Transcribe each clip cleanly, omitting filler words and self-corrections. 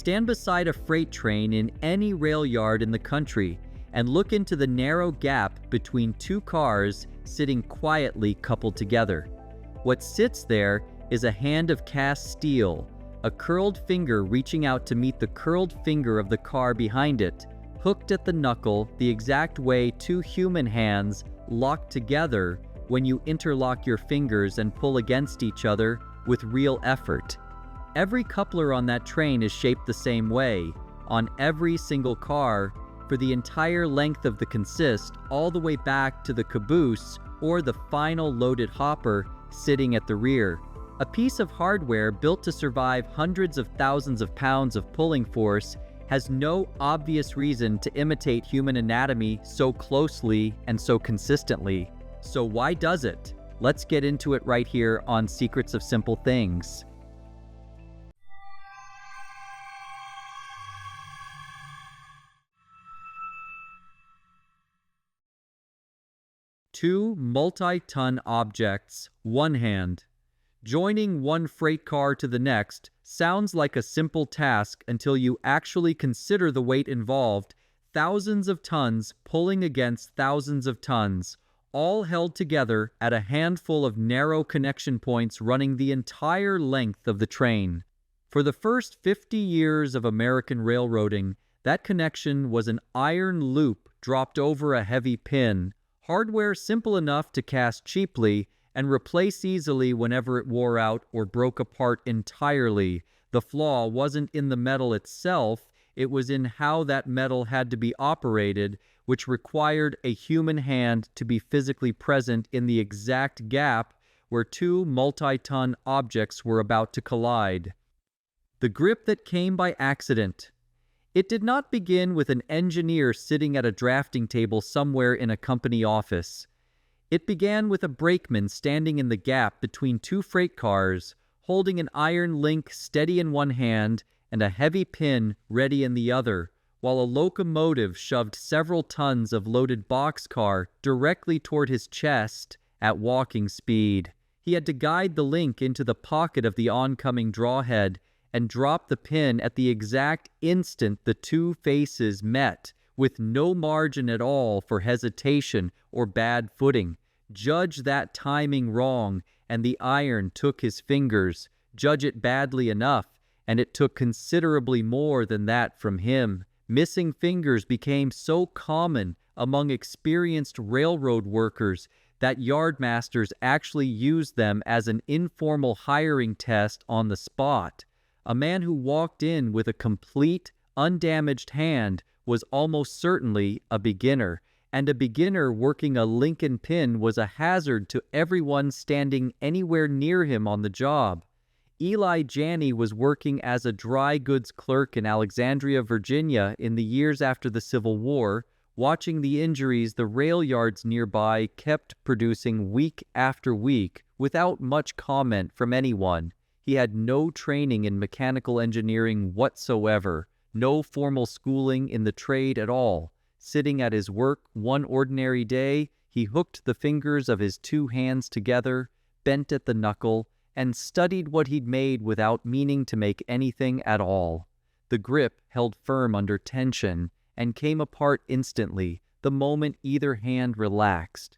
Stand beside a freight train in any rail yard in the country and look into the narrow gap between two cars sitting quietly coupled together. What sits there is a hand of cast steel, a curled finger reaching out to meet the curled finger of the car behind it, hooked at the knuckle the exact way two human hands lock together when you interlock your fingers and pull against each other with real effort. Every coupler on that train is shaped the same way, on every single car, for the entire length of the consist, all the way back to the caboose or the final loaded hopper sitting at the rear. A piece of hardware built to survive hundreds of thousands of pounds of pulling force has no obvious reason to imitate human anatomy so closely and so consistently. So why does it? Let's get into it right here on Secrets of Simple Things. Two multi-ton objects, one hand. Joining one freight car to the next sounds like a simple task until you actually consider the weight involved, thousands of tons pulling against thousands of tons, all held together at a handful of narrow connection points running the entire length of the train. For the first 50 years of American railroading, that connection was an iron loop dropped over a heavy pin, hardware simple enough to cast cheaply and replace easily whenever it wore out or broke apart entirely. The flaw wasn't in the metal itself, it was in how that metal had to be operated, which required a human hand to be physically present in the exact gap where two multi-ton objects were about to collide. The grip that came by accident. It did not begin with an engineer sitting at a drafting table somewhere in a company office. It began with a brakeman standing in the gap between two freight cars, holding an iron link steady in one hand and a heavy pin ready in the other, while a locomotive shoved several tons of loaded boxcar directly toward his chest at walking speed. He had to guide the link into the pocket of the oncoming drawhead and drop the pin at the exact instant the two faces met, with no margin at all for hesitation or bad footing. Judge that timing wrong, and the iron took his fingers. Judge it badly enough, and it took considerably more than that from him. Missing fingers became so common among experienced railroad workers that yardmasters actually used them as an informal hiring test on the spot. A man who walked in with a complete, undamaged hand was almost certainly a beginner, and a beginner working a Lincoln pin was a hazard to everyone standing anywhere near him on the job. Eli Janney was working as a dry goods clerk in Alexandria, Virginia in the years after the Civil War, watching the injuries the rail yards nearby kept producing week after week without much comment from anyone. He had no training in mechanical engineering whatsoever, no formal schooling in the trade at all. Sitting at his work one ordinary day, he hooked the fingers of his two hands together, bent at the knuckle, and studied what he'd made without meaning to make anything at all. The grip held firm under tension and came apart instantly the moment either hand relaxed.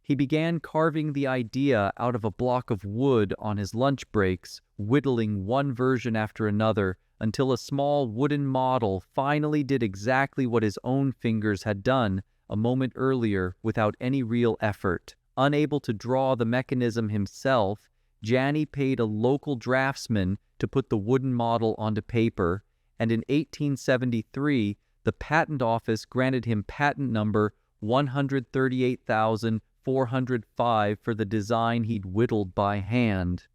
He began carving the idea out of a block of wood on his lunch breaks, whittling one version after another until a small wooden model finally did exactly what his own fingers had done a moment earlier without any real effort. Unable to draw the mechanism himself, Janney paid a local draftsman to put the wooden model onto paper, and in 1873, the patent office granted him patent number 138,405 for the design he'd whittled by hand.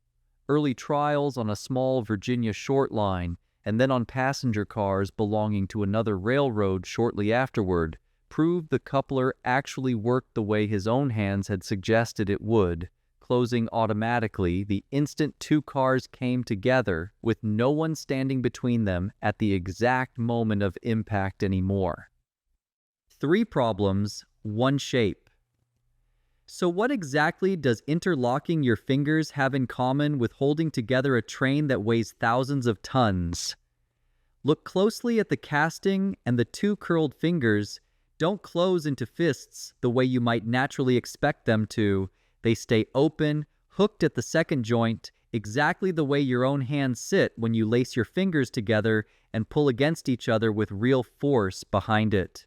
Early trials on a small Virginia short line, and then on passenger cars belonging to another railroad shortly afterward, proved the coupler actually worked the way his own hands had suggested it would, closing automatically the instant two cars came together with no one standing between them at the exact moment of impact anymore. 3 problems, 1 shape. So what exactly does interlocking your fingers have in common with holding together a train that weighs thousands of tons? Look closely at the casting, and the two curled fingers don't close into fists the way you might naturally expect them to. They stay open, hooked at the second joint, exactly the way your own hands sit when you lace your fingers together and pull against each other with real force behind it.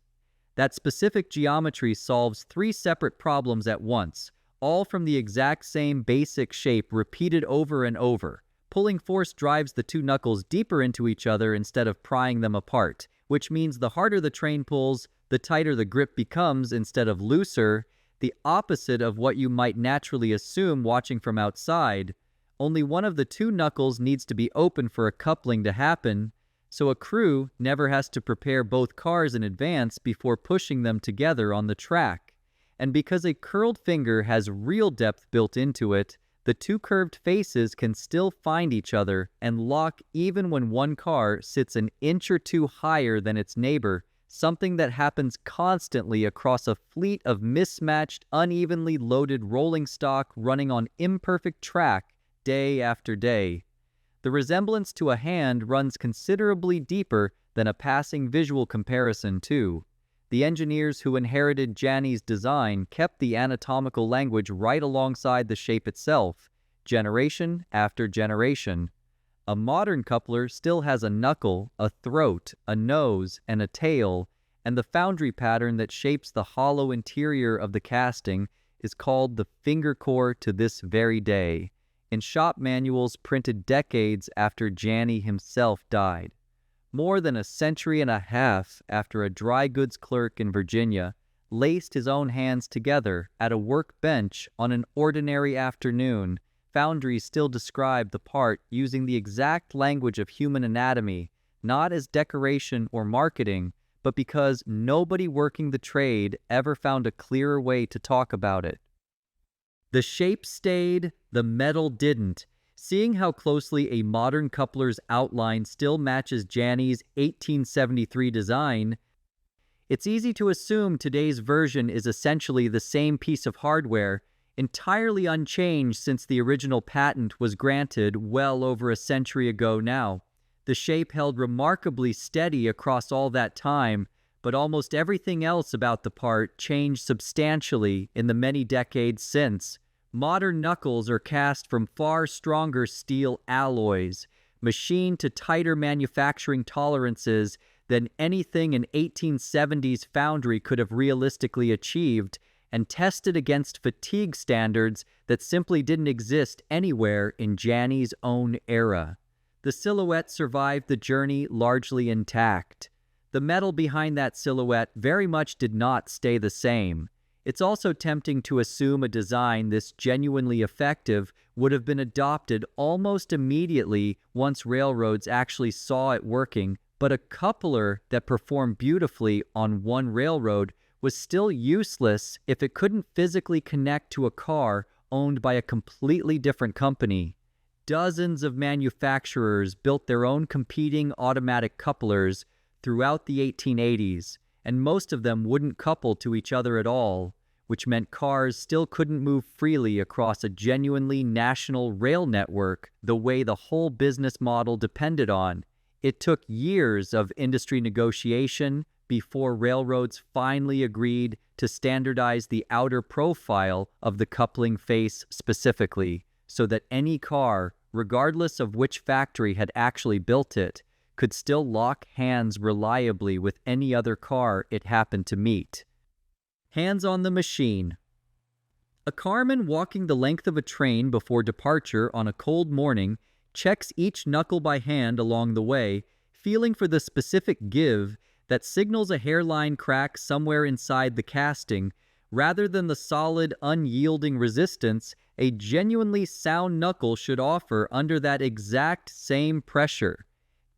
That specific geometry solves three separate problems at once, all from the exact same basic shape repeated over and over. Pulling force drives the two knuckles deeper into each other instead of prying them apart, which means the harder the train pulls, the tighter the grip becomes instead of looser, the opposite of what you might naturally assume watching from outside. Only one of the two knuckles needs to be open for a coupling to happen, so a crew never has to prepare both cars in advance before pushing them together on the track. And because a curled finger has real depth built into it, the two curved faces can still find each other and lock even when one car sits an inch or two higher than its neighbor, something that happens constantly across a fleet of mismatched, unevenly loaded rolling stock running on imperfect track day after day. The resemblance to a hand runs considerably deeper than a passing visual comparison, too. The engineers who inherited Janney's design kept the anatomical language right alongside the shape itself, generation after generation. A modern coupler still has a knuckle, a throat, a nose, and a tail, and the foundry pattern that shapes the hollow interior of the casting is called the finger core to this very day, in shop manuals printed decades after Janney himself died. More than a century and a half after a dry goods clerk in Virginia laced his own hands together at a workbench on an ordinary afternoon, foundries still describe the part using the exact language of human anatomy, not as decoration or marketing, but because nobody working the trade ever found a clearer way to talk about it. The shape stayed, the metal didn't. Seeing how closely a modern coupler's outline still matches Janney's 1873 design, it's easy to assume today's version is essentially the same piece of hardware, entirely unchanged since the original patent was granted well over a century ago now. The shape held remarkably steady across all that time, but almost everything else about the part changed substantially in the many decades since. Modern knuckles are cast from far stronger steel alloys, machined to tighter manufacturing tolerances than anything an 1870s foundry could have realistically achieved, and tested against fatigue standards that simply didn't exist anywhere in Janney's own era. The silhouette survived the journey largely intact. The metal behind that silhouette very much did not stay the same. It's also tempting to assume a design this genuinely effective would have been adopted almost immediately once railroads actually saw it working, but a coupler that performed beautifully on one railroad was still useless if it couldn't physically connect to a car owned by a completely different company. Dozens of manufacturers built their own competing automatic couplers throughout the 1880s, and most of them wouldn't couple to each other at all, which meant cars still couldn't move freely across a genuinely national rail network the way the whole business model depended on. It took years of industry negotiation before railroads finally agreed to standardize the outer profile of the coupling face specifically, so that any car, regardless of which factory had actually built it, could still lock hands reliably with any other car it happened to meet. Hands on the machine. A carman walking the length of a train before departure on a cold morning checks each knuckle by hand along the way, feeling for the specific give that signals a hairline crack somewhere inside the casting, rather than the solid, unyielding resistance a genuinely sound knuckle should offer under that exact same pressure.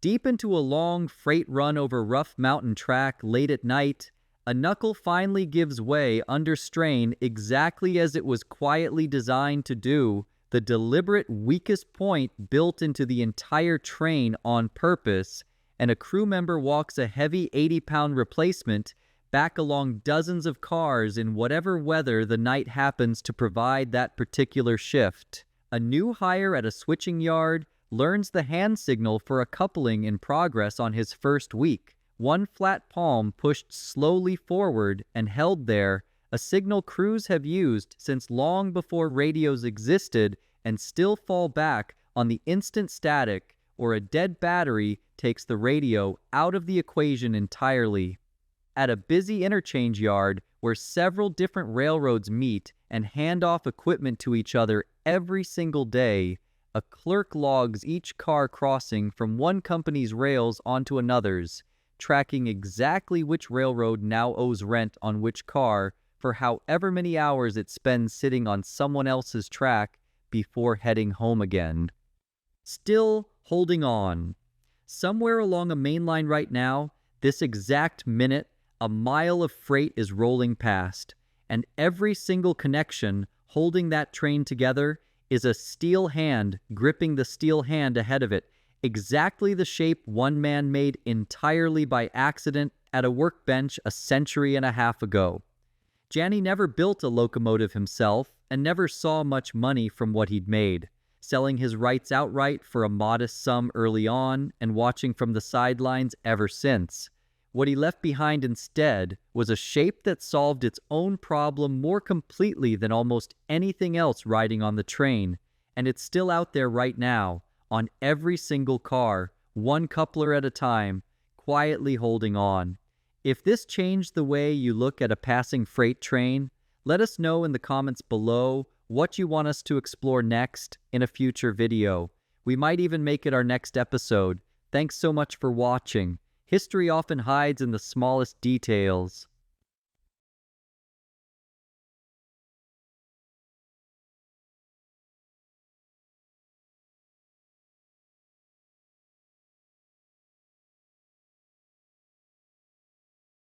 Deep into a long freight run over rough mountain track late at night, a knuckle finally gives way under strain exactly as it was quietly designed to do, the deliberate weakest point built into the entire train on purpose, and a crew member walks a heavy 80-pound replacement back along dozens of cars in whatever weather the night happens to provide that particular shift. A new hire at a switching yard, learns the hand signal for a coupling in progress on his first week. One flat palm pushed slowly forward and held there, a signal crews have used since long before radios existed and still fall back on the instant static or a dead battery takes the radio out of the equation entirely. At a busy interchange yard where several different railroads meet and hand off equipment to each other every single day, a clerk logs each car crossing from one company's rails onto another's, tracking exactly which railroad now owes rent on which car for however many hours it spends sitting on someone else's track before heading home again. Still holding on. Somewhere along a main line right now, this exact minute, a mile of freight is rolling past, and every single connection holding that train together is a steel hand gripping the steel hand ahead of it, exactly the shape one man made entirely by accident at a workbench a century and a half ago. Janney never built a locomotive himself and never saw much money from what he'd made, selling his rights outright for a modest sum early on and watching from the sidelines ever since. What he left behind instead was a shape that solved its own problem more completely than almost anything else riding on the train, and it's still out there right now, on every single car, one coupler at a time, quietly holding on. If this changed the way you look at a passing freight train, let us know in the comments below what you want us to explore next in a future video. We might even make it our next episode. Thanks so much for watching. History often hides in the smallest details.